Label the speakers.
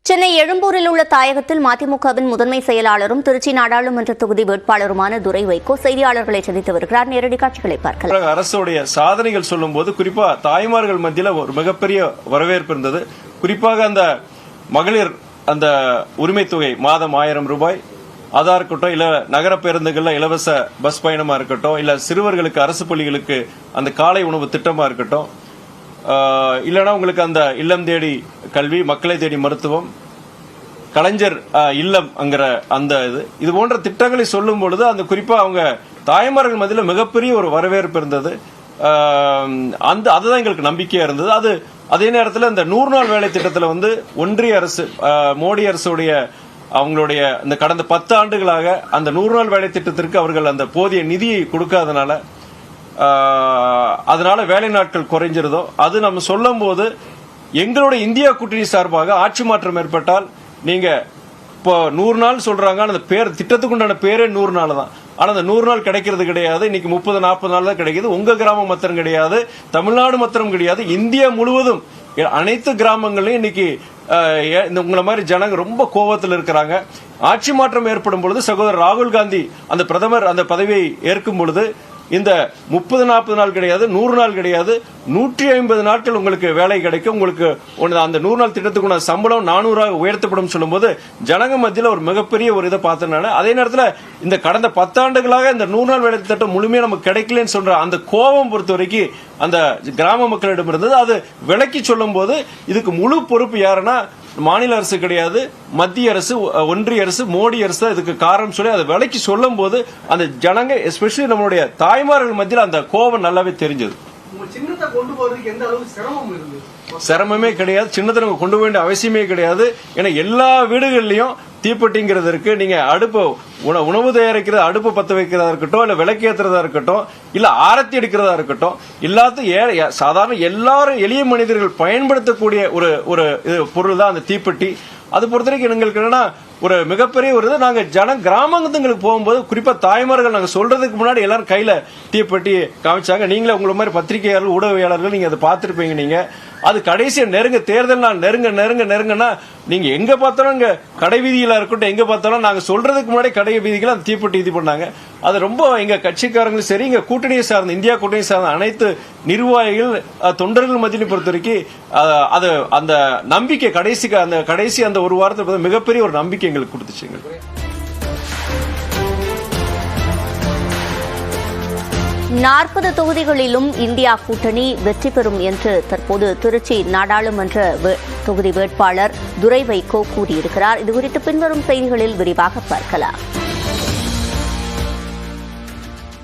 Speaker 1: சென்னை எழும்பூரில் உள்ள தாயகத்தில் மதிமுகவின் முதன்மை செயலாளரும் திருச்சி நாடாளுமன்ற தொகுதி வேட்பாளருமான துரை வைகோ செய்தியாளர்களை சந்தித்து வருகிறார். நேரடி காட்சிகளை பார்க்கலாம்.
Speaker 2: அரசுடைய சாதனைகள் சொல்லும் போது குறிப்பா தாய்மார்கள் மத்தியில் ஒரு மிகப்பெரிய வரவேற்பு இருந்தது. குறிப்பாக அந்த மகளிர் அந்த உரிமை தொகை மாதம் 1000 ரூபாய் அதா இருக்கட்டும், இல்ல நகர பேருந்துகள்ல இலவச பஸ் பயணமா இருக்கட்டும், இல்ல சிறுவர்களுக்கு அரசு பள்ளிகளுக்கு அந்த காலை உணவு திட்டமா இருக்கட்டும், இல்லைன்னா உங்களுக்கு அந்த இல்லம் தேடி கல்வி, மக்களை தேடி மருத்துவம், கலைஞர் இல்லம்ங்கிற அந்த இது போன்ற திட்டங்களை சொல்லும் பொழுது அந்த குறிப்பா அவங்க தாய்மார்கள் மத்தியில் மிகப்பெரிய ஒரு வரவேற்பு இருந்தது. அதுதான் எங்களுக்கு நம்பிக்கையா இருந்தது. அதே நேரத்தில் இந்த 100 நாள் வேலை திட்டத்தில் ஒன்றிய அரசு மோடி அரசுடைய அவங்களுடைய இந்த கடந்த 10 ஆண்டுகளாக அந்த 100 நாள் வேலை திட்டத்திற்கு அவர்கள் அந்த போதிய நிதியை கொடுக்காதனால அதனால வேலை நாட்கள் குறைஞ்சிருதோ. அது நம்ம சொல்லும் போது எங்களுடைய இந்தியா கூட்டணி சார்பாக ஆட்சி மாற்றம் ஏற்பட்டால் நீங்க இப்போ 100 நாள் சொல்றாங்க, அந்த பேர் திட்டத்துக்கு உண்டான பேரே 100 நாள் தான். ஆனா அந்த 100 நாள் கிடைக்கிறது கிடையாது. இன்னைக்கு 30-40 நாள் தான் கிடைக்குது. உங்க கிராமம் மாத்திரம் கிடையாது, தமிழ்நாடு மாத்திரம் கிடையாது, இந்தியா முழுவதும் அனைத்து கிராமங்களையும் இன்னைக்கு உங்களை மாதிரி ஜனங்க ரொம்ப கோபத்தில் இருக்கிறாங்க. ஆட்சி மாற்றம் ஏற்படும் பொழுது சகோதரர் ராகுல் காந்தி அந்த பிரதமர் அந்த பதவியை ஏற்கும் பொழுது இந்த 30-40 நாள் கிடையாது, 100 நாள் கிடையாது, 150 நாட்கள் உங்களுக்கு வேலை கிடைக்கும். உங்களுக்கு அந்த 100 நாள் திட்டத்துக்கு சம்பளம் 400 உயர்த்தப்படும் சொல்லும் போது ஜனங்க மத்தியில் ஒரு மிகப்பெரிய ஒரு இதை பார்த்தேன். அதே நேரத்தில் இந்த கடந்த 10 ஆண்டுகளாக இந்த 100 நாள் வேலை திட்டம் முழுமையாக நமக்கு கிடைக்கலன்னு சொல்ற அந்த கோபம் பொறுத்த வரைக்கும் அந்த கிராம மக்களிடம் இருந்தது. அது விளக்கி சொல்லும் போது இதுக்கு முழு பொறுப்பு யாருன்னா மாநில அரசு கிடையாது, மத்திய அரசு, ஒன்றிய அரசு, மோடி அரசு தான் இதுக்கு காரணம் சொல்லி அதை விலைக்கு சொல்லும் போது அந்த ஜனங்க எஸ்பெஷலி நம்மளுடைய தாய்மார்கள் மத்தியில் அந்த கோபம் நல்லாவே தெரிஞ்சது. சிரமமே கிடையாது, சின்னத்தை நம்ம கொண்டு வேண்டிய அவசியமே கிடையாது. ஏன்னா எல்லா வீடுகள்லயும் தீப்பெட்டிங்கிறது இருக்கு. நீங்க அடுப்பு உணவு தயாரிக்கிறது, அடுப்பு பத்த வைக்கிறதா இருக்கட்டும், இல்ல விளக்கேற்றுறதா இருக்கட்டும், இல்ல ஆரத்தி எடுக்கிறதா இருக்கட்டும், எல்லாத்தையும் சாதாரண எல்லாரும் எளிய மனிதர்கள் பயன்படுத்தக்கூடிய ஒரு பொருள் தான் அந்த தீப்பெட்டி. அது பொறுத்த வரைக்கும் எங்களுக்கு என்னன்னா ஒரு மிகப்பெரிய ஒரு நாங்க கிராமங்களுக்கு போகும்போது குறிப்பா தாய்மார்கள் நாங்க சொல்றதுக்கு முன்னாடி எல்லாரும் கையில தீப்பெட்டி காமிச்சாங்க. நீங்களே உங்களை மாதிரி பத்திரிகையாளர்கள், ஊடகவியாளர்கள் நீங்க அதை பார்த்திருப்பீங்க. நீங்க அது கடைசியா தேர்தல் நாள் நெருங்கன்னா நீங்க எங்க பார்த்தாலும் இங்க கடை வீதியில இருக்கட்டும், எங்க பார்த்தாலும் நாங்க சொல்றதுக்கு முன்னாடி கடை வீதிகளை அந்த தீப்பெட்டி இது பண்ணாங்க. அது ரொம்ப எங்க கட்சிக்காரங்களும் சரி, இங்க கூட்டணியை சார்ந்த இந்தியா கூட்டணியை சார்ந்த அனைத்து நிர்வாகிகள் தொண்டர்கள் மத்தியிலும் பொறுத்த வரைக்கும் அது அந்த நம்பிக்கை கடைசி அந்த ஒரு வாரத்துக்கு மிகப்பெரிய ஒரு நம்பிக்கை எங்களுக்கு கொடுத்துச்சு.
Speaker 1: 40 தொகுதிகளிலும் இந்தியா கூட்டணி வெற்றி பெறும் என்று தற்போது திருச்சி நாடாளுமன்ற தொகுதி வேட்பாளர் துரை வைகோ கூறியிருக்கிறார். இதுகுறித்து பின்வரும் செய்திகளில் விரிவாக பார்க்கலாம்.